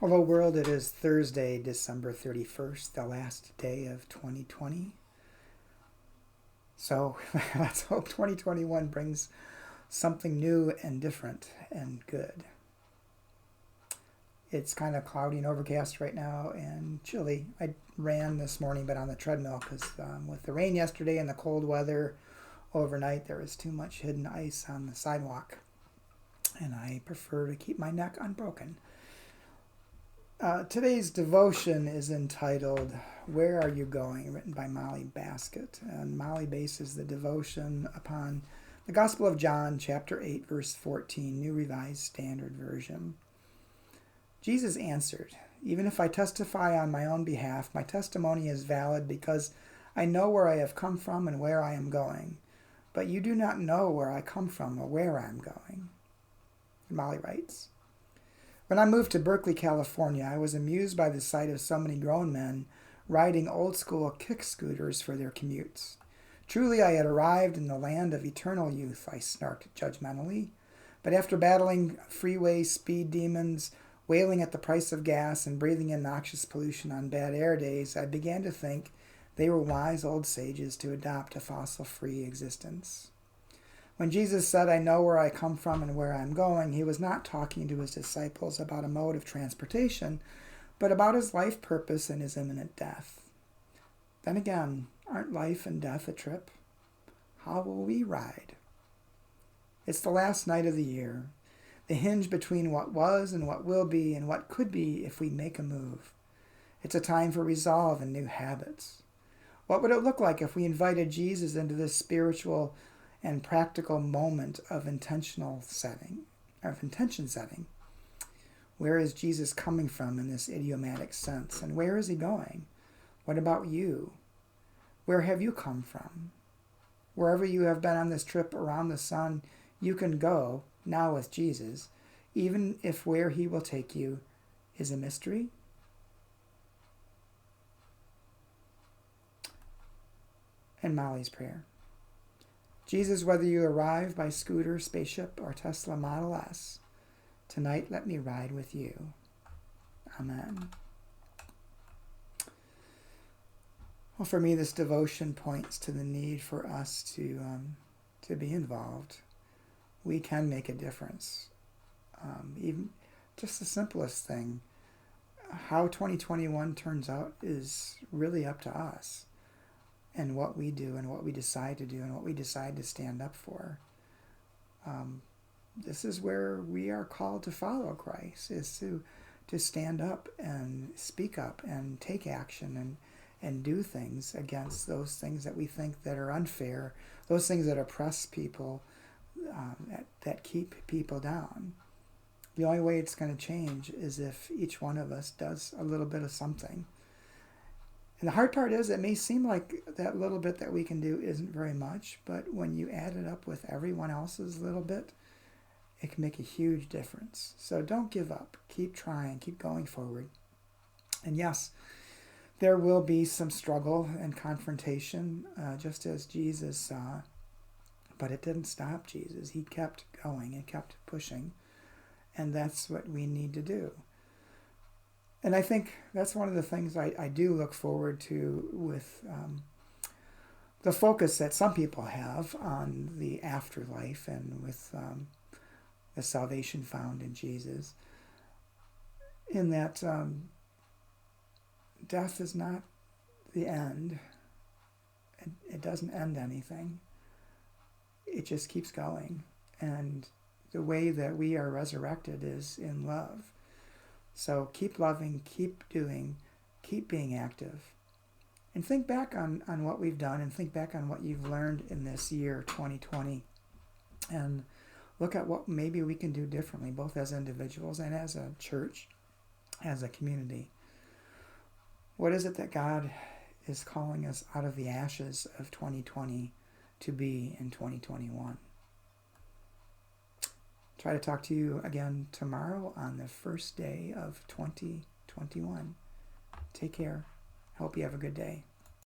Hello world, it is Thursday, December 31st, the last day of 2020. So let's hope 2021 brings something new and different and good. It's kind of cloudy and overcast right now and chilly. I ran this morning but on the treadmill because with the rain yesterday and the cold weather overnight, there was too much hidden ice on the sidewalk. And I prefer to keep my neck unbroken. Today's devotion is entitled, Where Are You Going?, written by Molly Baskett. And Molly bases the devotion upon the Gospel of John, chapter 8, verse 14, New Revised Standard Version. Jesus answered, "Even if I testify on my own behalf, my testimony is valid because I know where I have come from and where I am going. But you do not know where I come from or where I am going." And Molly writes, "When I moved to Berkeley, California, I was amused by the sight of so many grown men riding old-school kick scooters for their commutes. Truly I had arrived in the land of eternal youth, I snarked judgmentally. But after battling freeway speed demons, wailing at the price of gas, and breathing in noxious pollution on bad air days, I began to think they were wise old sages to adopt a fossil-free existence." When Jesus said, "I know where I come from and where I am going," he was not talking to his disciples about a mode of transportation, but about his life purpose and his imminent death. Then again, aren't life and death a trip? How will we ride? It's the last night of the year, the hinge between what was and what will be and what could be if we make a move. It's a time for resolve and new habits. What would it look like if we invited Jesus into this spiritual and practical moment of intention setting? Where is Jesus coming from in this idiomatic sense, and where is he going? What about you? Where have you come from? Wherever you have been on this trip around the sun, you can go now with Jesus, even if where he will take you is a mystery. And Molly's prayer. Jesus, whether you arrive by scooter, spaceship, or Tesla Model S, tonight let me ride with you. Amen. Well, for me, this devotion points to the need for us to be involved. We can make a difference. Even just the simplest thing. How 2021 turns out is really up to us, and what we do and what we decide to do and what we decide to stand up for. This is where we are called to follow Christ, is to stand up and speak up and take action and do things against those things that we think that are unfair, those things that oppress people, that keep people down. The only way it's going to change is if each one of us does a little bit of something. And the hard part is, it may seem like that little bit that we can do isn't very much, but when you add it up with everyone else's little bit, it can make a huge difference. So don't give up. Keep trying. Keep going forward. And yes, there will be some struggle and confrontation, just as Jesus saw, but it didn't stop Jesus. He kept going and kept pushing, and that's what we need to do. And I think that's one of the things I do look forward to with the focus that some people have on the afterlife and with the salvation found in Jesus, in that death is not the end. It doesn't end anything. It just keeps going. And the way that we are resurrected is in love. So keep loving, keep doing, keep being active. And think back on what we've done, and think back on what you've learned in this year, 2020. And look at what maybe we can do differently, both as individuals and as a church, as a community. What is it that God is calling us out of the ashes of 2020 to be in 2021? Try to talk to you again tomorrow on the first day of 2021. Take care. Hope you have a good day.